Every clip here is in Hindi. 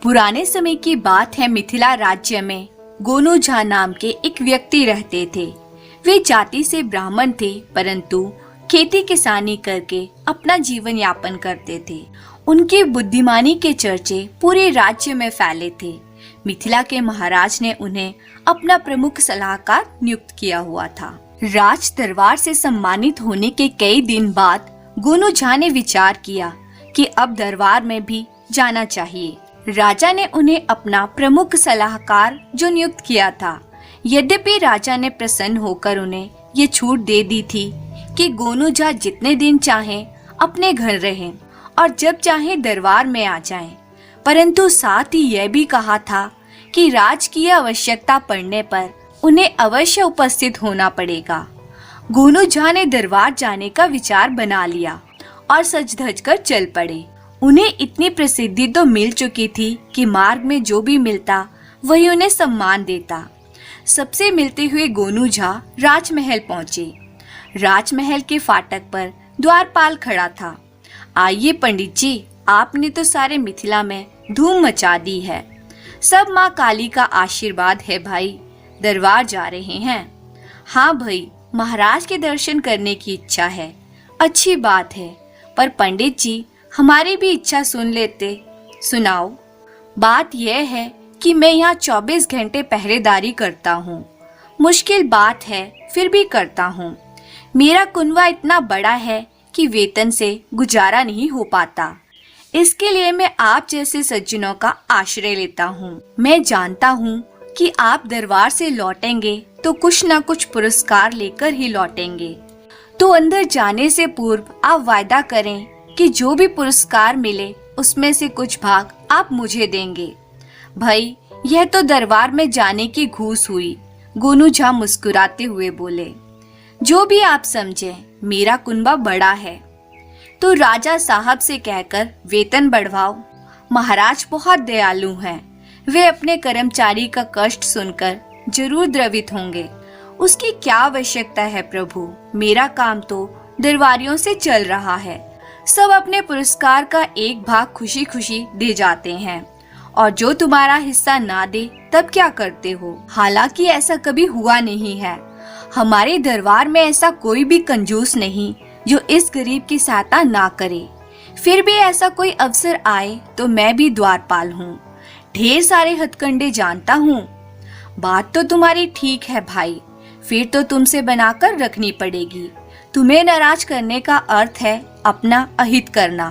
पुराने समय की बात है। मिथिला राज्य में गोनू झा नाम के एक व्यक्ति रहते थे। वे जाति से ब्राह्मण थे, परंतु खेती किसानी करके अपना जीवन यापन करते थे। उनकी बुद्धिमानी के चर्चे पूरे राज्य में फैले थे। मिथिला के महाराज ने उन्हें अपना प्रमुख सलाहकार नियुक्त किया हुआ था। राज दरबार से सम्मानित होने के कई दिन बाद गोनू झा ने विचार किया कि अब दरबार में भी जाना चाहिए। राजा ने उन्हें अपना प्रमुख सलाहकार जो नियुक्त किया था। यद्यपि राजा ने प्रसन्न होकर उन्हें ये छूट दे दी थी कि गोनू झा जितने दिन चाहें अपने घर रहें और जब चाहें दरबार में आ जाएं, परंतु साथ ही यह भी कहा था कि राजकीय आवश्यकता पड़ने पर उन्हें अवश्य उपस्थित होना पड़ेगा। गोनू झा ने दरबार जाने का विचार बना लिया और सज धज कर चल पड़े। उन्हें इतनी प्रसिद्धि तो मिल चुकी थी कि मार्ग में जो भी मिलता वही उन्हें सम्मान देता। सबसे मिलते हुए गोनू झा राजमहल पहुंचे। राजमहल के फाटक पर द्वारपाल खड़ा था। आइए पंडित जी, आपने तो सारे मिथिला में धूम मचा दी है। सब माँ काली का आशीर्वाद है भाई। दरबार जा रहे हैं? हाँ भाई, महाराज के दर्शन करने की इच्छा है। अच्छी बात है, पर पंडित जी हमारी भी इच्छा सुन लेते। सुनाओ। बात यह है कि मैं यहाँ 24 घंटे पहरेदारी करता हूँ। मुश्किल बात है, फिर भी करता हूँ। मेरा कुनवा इतना बड़ा है कि वेतन से गुजारा नहीं हो पाता। इसके लिए मैं आप जैसे सज्जनों का आश्रय लेता हूँ। मैं जानता हूँ कि आप दरबार से लौटेंगे तो कुछ न कुछ पुरस्कार लेकर ही लौटेंगे। तो अंदर जाने से पूर्व आप वायदा करें कि जो भी पुरस्कार मिले उसमें से कुछ भाग आप मुझे देंगे। भाई, यह तो दरबार में जाने की घूस हुई। गोनू झा मुस्कुराते हुए बोले, जो भी आप समझें, मेरा कुनबा बड़ा है। तो राजा साहब से कहकर वेतन बढ़वाओ। महाराज बहुत दयालु हैं। वे अपने कर्मचारी का कष्ट सुनकर जरूर द्रवित होंगे। उसकी क्या आवश्यकता है प्रभु, मेरा काम तो दरबारियों से चल रहा है। सब अपने पुरस्कार का एक भाग खुशी खुशी दे जाते हैं, और जो तुम्हारा हिस्सा ना दे तब क्या करते हो? हालांकि ऐसा कभी हुआ नहीं है। हमारे दरबार में ऐसा कोई भी कंजूस नहीं जो इस गरीब की सहायता ना करे। फिर भी ऐसा कोई अवसर आए तो मैं भी द्वारपाल हूँ। ढेर सारे हथकंडे जानता हूँ। बात तो तुम्हारी ठीक है भाई, फिर तो तुमसे बनाकर रखनी पड़ेगी। तुम्हें नाराज करने का अर्थ है अपना अहित करना।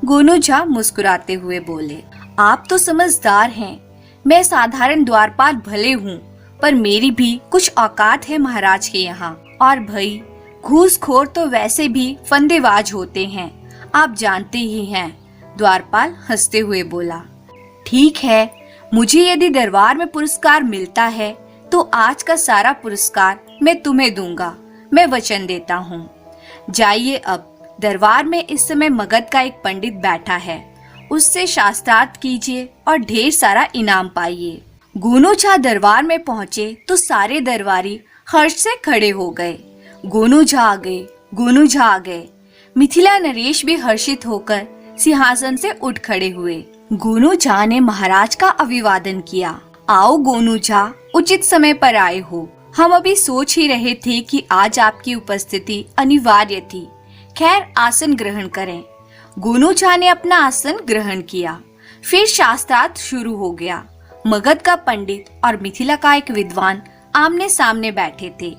गोनू झा मुस्कुराते हुए बोले, आप तो समझदार हैं। मैं साधारण द्वारपाल भले हूँ, पर मेरी भी कुछ औकात है महाराज के यहाँ। और भाई, घूसखोर तो वैसे भी फंदेबाज होते हैं, आप जानते ही हैं। द्वारपाल हंसते हुए बोला, ठीक है, मुझे यदि दरबार में पुरस्कार मिलता है तो आज का सारा पुरस्कार मैं तुम्हें दूंगा। मैं वचन देता हूँ। जाइए, अब दरबार में इस समय मगध का एक पंडित बैठा है, उससे शास्त्रार्थ कीजिए और ढेर सारा इनाम पाइए। गोनू झा दरबार में पहुँचे तो सारे दरबारी हर्ष से खड़े हो गए। गोनू झा आ गए, गोनू झा आ गए। मिथिला नरेश भी हर्षित होकर सिंहासन से उठ खड़े हुए। गोनू झा ने महाराज का अभिवादन किया। आओ गोनू झा, उचित समय पर आए हो। हम अभी सोच ही रहे थे कि आज आपकी उपस्थिति अनिवार्य थी। खैर, आसन ग्रहण करें। गोनू झा ने अपना आसन ग्रहण किया। फिर शास्त्रार्थ शुरू हो गया। मगध का पंडित और मिथिला का एक विद्वान आमने सामने बैठे थे।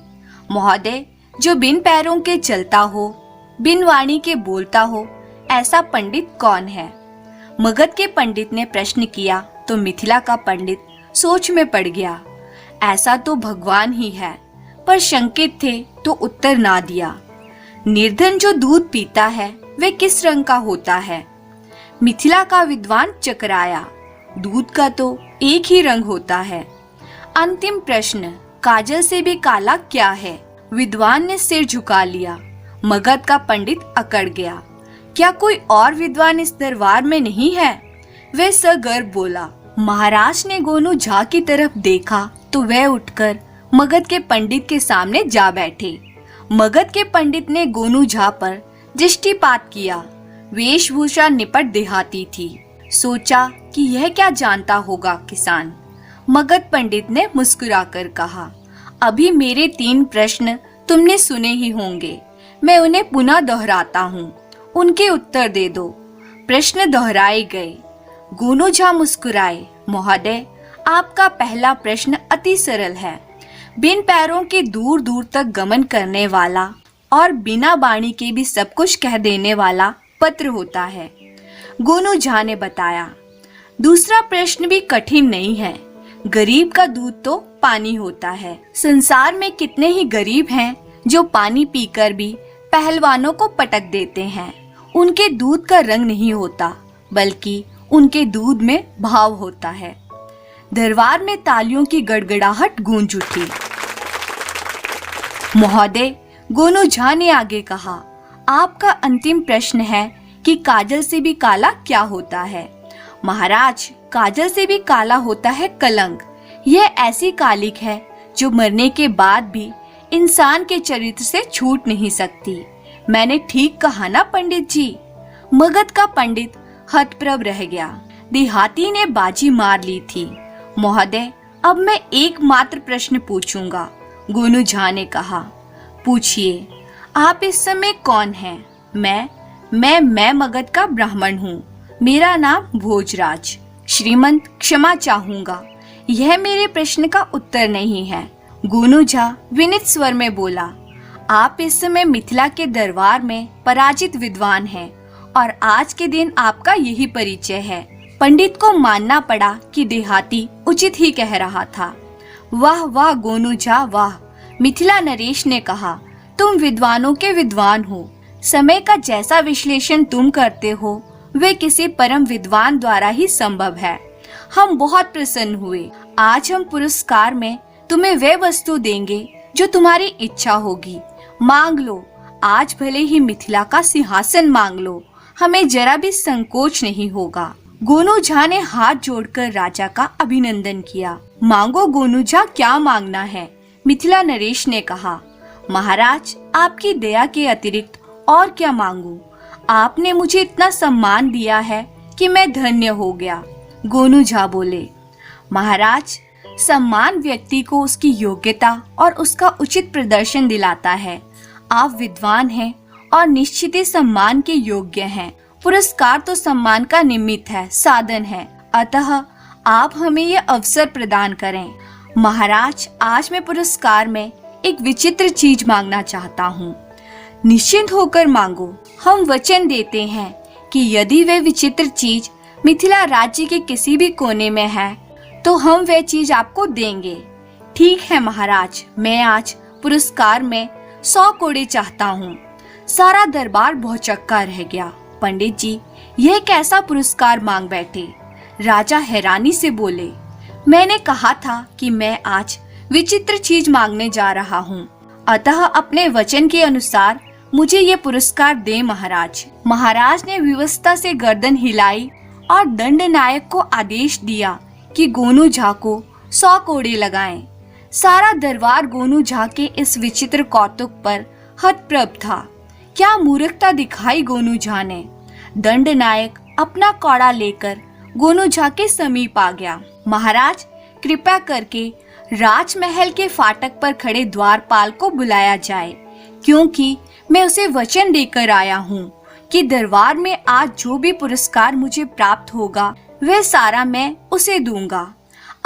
महोदय, जो बिन पैरों के चलता हो, बिन वाणी के बोलता हो, ऐसा पंडित कौन है? मगध के पंडित ने प्रश्न किया तो मिथिला का पंडित सोच में पड़ गया। ऐसा तो भगवान ही है, पर शंकित थे तो उत्तर ना दिया। निर्धन जो दूध पीता है वे किस रंग का होता है? मिथिला का विद्वान चकराया। दूध का तो एक ही रंग होता है। अंतिम प्रश्न, काजल से भी काला क्या है? विद्वान ने सिर झुका लिया। मगध का पंडित अकड़ गया। क्या कोई और विद्वान इस दरबार में नहीं है? वह सगर्व बोला। महाराज ने गोनू झा की तरफ देखा तो वह उठकर मगध के पंडित के सामने जा बैठे। मगध के पंडित ने गोनू झा पर दृष्टिपात किया। वेशभूषा निपट देहाती थी। सोचा कि यह क्या जानता होगा किसान। मगध पंडित ने मुस्कुराकर कहा, अभी मेरे 3 प्रश्न तुमने सुने ही होंगे, मैं उन्हें पुनः दोहराता हूँ, उनके उत्तर दे दो। प्रश्न दोहराए गए। गोनू झा मुस्कुराए। महोदय, आपका पहला प्रश्न अति सरल है। बिन पैरों के दूर दूर तक गमन करने वाला और बिना बाणी के भी सब कुछ कह देने वाला पत्र होता है, गोनू झा ने बताया। दूसरा प्रश्न भी कठिन नहीं है। गरीब का दूध तो पानी होता है। संसार में कितने ही गरीब हैं जो पानी पीकर भी पहलवानों को पटक देते हैं। उनके दूध का रंग नहीं होता, बल्कि उनके दूध में भाव होता है। दरबार में तालियों की गड़गड़ाहट गूंज उठी। महोदय, गोनू झा ने आगे कहा, आपका अंतिम प्रश्न है कि काजल से भी काला क्या होता है। महाराज, काजल से भी काला होता है कलंक। यह ऐसी कालिक है जो मरने के बाद भी इंसान के चरित्र से छूट नहीं सकती। मैंने ठीक कहा ना पंडित जी? मगध का पंडित हतप्रभ रह गया। देहाती ने बाजी मार ली थी। महोदय, अब मैं एकमात्र प्रश्न पूछूंगा, गोनू झा ने कहा। पूछिए, आप इस समय कौन हैं? मैं मगध का ब्राह्मण हूँ। मेरा नाम भोजराज। श्रीमंत, क्षमा चाहूंगा, यह मेरे प्रश्न का उत्तर नहीं है। गोनू झा विनीत स्वर में बोला, आप इस समय मिथिला के दरबार में पराजित विद्वान हैं और आज के दिन आपका यही परिचय है। पंडित को मानना पड़ा कि देहाती उचित ही कह रहा था। वाह वाह गोनू झा वाह, मिथिला नरेश ने कहा, तुम विद्वानों के विद्वान हो। समय का जैसा विश्लेषण तुम करते हो वे किसी परम विद्वान द्वारा ही संभव है। हम बहुत प्रसन्न हुए। आज हम पुरस्कार में तुम्हें वह वस्तु देंगे जो तुम्हारी इच्छा होगी। मांग लो, आज भले ही मिथिला का सिंहासन मांग लो, हमें जरा भी संकोच नहीं होगा। गोनू झा ने हाथ जोड़कर राजा का अभिनंदन किया। मांगो गोनू झा, क्या मांगना है? मिथिला नरेश ने कहा। महाराज, आपकी दया के अतिरिक्त और क्या मांगू? आपने मुझे इतना सम्मान दिया है कि मैं धन्य हो गया। गोनू झा बोले। महाराज, सम्मान व्यक्ति को उसकी योग्यता और उसका उचित प्रदर्शन दिलाता है। आप विद्वान हैं और निश्चित ही सम्मान के योग्य हैं। पुरस्कार तो सम्मान का निमित्त है, साधन है, अतः आप हमें यह अवसर प्रदान करें। महाराज, आज मैं पुरस्कार में एक विचित्र चीज मांगना चाहता हूँ। निश्चिंत होकर मांगो। हम वचन देते हैं कि यदि वह विचित्र चीज मिथिला राज्य के किसी भी कोने में है तो हम वह चीज आपको देंगे। ठीक है महाराज, मैं आज पुरस्कार में 100 कोड़े चाहता हूँ। सारा दरबार भौचक्का रह गया। पंडित जी, यह कैसा पुरस्कार मांग बैठे? राजा हैरानी से बोले। मैंने कहा था कि मैं आज विचित्र चीज मांगने जा रहा हूँ, अतः अपने वचन के अनुसार मुझे ये पुरस्कार दे महाराज। महाराज ने विवशता से गर्दन हिलाई और दंड नायक को आदेश दिया कि गोनू झा को 100 कोड़े लगाएं। सारा दरबार गोनू झा के इस विचित्र कौतुक पर हतप्रभ था। क्या मूर्खता दिखाई गोनू झा ने। दंड नायक अपना कौड़ा लेकर गोनू झा के समीप आ गया। महाराज, कृपया करके राजमहल के फाटक पर खड़े द्वारपाल को बुलाया जाए, क्योंकि मैं उसे वचन देकर आया हूँ कि दरबार में आज जो भी पुरस्कार मुझे प्राप्त होगा वह सारा मैं उसे दूंगा।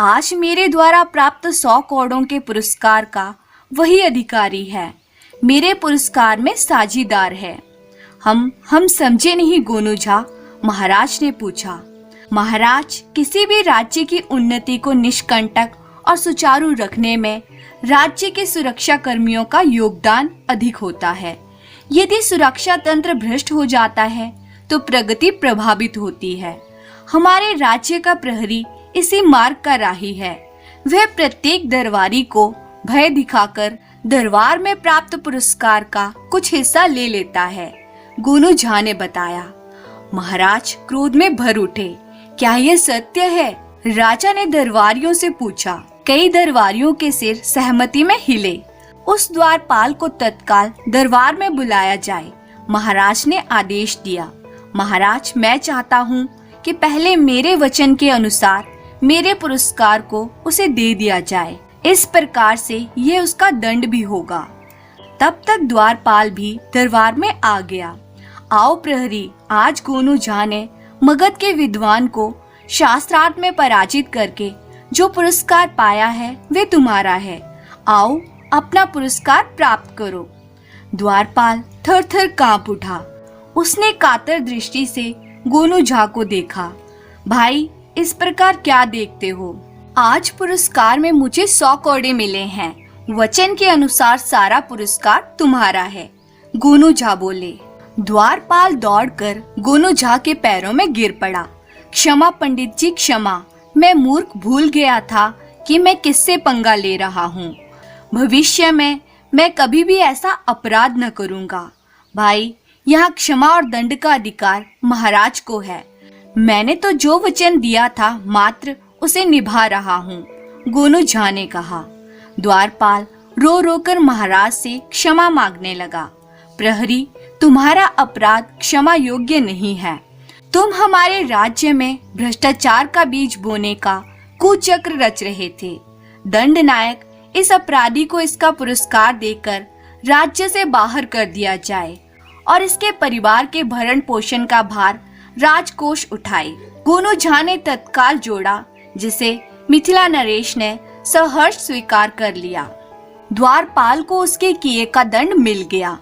आज मेरे द्वारा प्राप्त 100 करोड़ों के पुरस्कार का वही अधिकारी है, मेरे पुरस्कार में साझीदार है। हम समझे नहीं गोनू झा, महाराज ने पूछा। महाराज, किसी भी राज्य की उन्नति को निष्कंटक और सुचारू रखने में राज्य के सुरक्षा कर्मियों का योगदान अधिक होता है। यदि सुरक्षा तंत्र भ्रष्ट हो जाता है तो प्रगति प्रभावित होती है। हमारे राज्य का प्रहरी इसी मार्ग का राही है। वह प्रत्येक दरबारी को भय दिखाकर दरबार में प्राप्त पुरस्कार का कुछ हिस्सा ले लेता है, गोनू झा ने बताया। महाराज क्रोध में भर उठे। क्या यह सत्य है? राजा ने दरबारियों से पूछा। कई दरबारियों के सिर सहमति में हिले। उस द्वारपाल को तत्काल दरबार में बुलाया जाए, महाराज ने आदेश दिया। महाराज, मैं चाहता हूँ कि पहले मेरे वचन के अनुसार मेरे पुरस्कार को उसे दे दिया जाए। इस प्रकार से ये उसका दंड भी होगा। तब तक द्वारपाल भी दरबार में आ गया। आओ प्रहरी, आज गोनू झा ने मगध के विद्वान को शास्त्रार्थ में पराजित करके जो पुरस्कार पाया है वे तुम्हारा है। आओ अपना पुरस्कार प्राप्त करो। द्वारपाल थर थर कांप उठा। उसने कातर दृष्टि से गोनू झा को देखा। भाई, इस प्रकार क्या देखते हो? आज पुरस्कार में मुझे 100 कौड़े मिले हैं। वचन के अनुसार सारा पुरस्कार तुम्हारा है, गोनू झा बोले। द्वारपाल दौड़कर गोनू झा के पैरों में गिर पड़ा। क्षमा पंडित जी, क्षमा। मैं मूर्ख, भूल गया था कि मैं किससे पंगा ले रहा हूँ। भविष्य में मैं कभी भी ऐसा अपराध न करूँगा। भाई, यहाँ क्षमा और दंड का अधिकार महाराज को है। मैंने तो जो वचन दिया था मात्र उसे निभा रहा हूँ, गोनू झा ने कहा। द्वारपाल रो रो कर महाराज से क्षमा मांगने लगा। प्रहरी, तुम्हारा अपराध क्षमा योग्य नहीं है। तुम हमारे राज्य में भ्रष्टाचार का बीज बोने का कुचक्र रच रहे थे। दंड नायक, इस अपराधी को इसका पुरस्कार देकर राज्य से बाहर कर दिया जाए और इसके परिवार के भरण पोषण का भार राजकोष उठाए। गोनू झा ने तत्काल जोड़ा, जिसे मिथिला नरेश ने सहर्ष स्वीकार कर लिया। द्वारपाल को उसके किए का दंड मिल गया।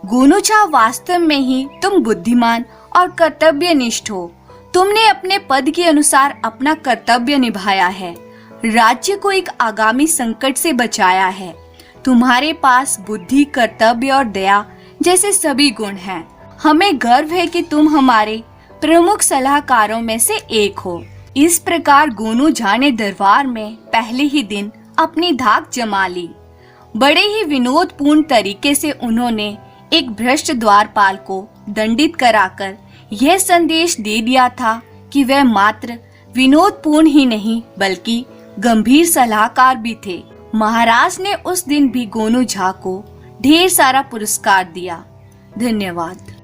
गोनू झा, वास्तव में ही तुम बुद्धिमान और कर्तव्यनिष्ठ हो। तुमने अपने पद के अनुसार अपना कर्तव्य निभाया है, राज्य को एक आगामी संकट से बचाया है। तुम्हारे पास बुद्धि, कर्तव्य और दया जैसे सभी गुण हैं। हमें गर्व है कि तुम हमारे प्रमुख सलाहकारों में से एक हो। इस प्रकार गोनू झा ने दरबार में पहले ही दिन अपनी धाक जमा ली। बड़े ही विनोदपूर्ण तरीके से उन्होंने एक भ्रष्ट द्वारपाल को दंडित कराकर यह संदेश दे दिया था कि वह मात्र विनोदपूर्ण ही नहीं बल्कि गंभीर सलाहकार भी थे। महाराज ने उस दिन भी गोनू झा को ढेर सारा पुरस्कार दिया। धन्यवाद।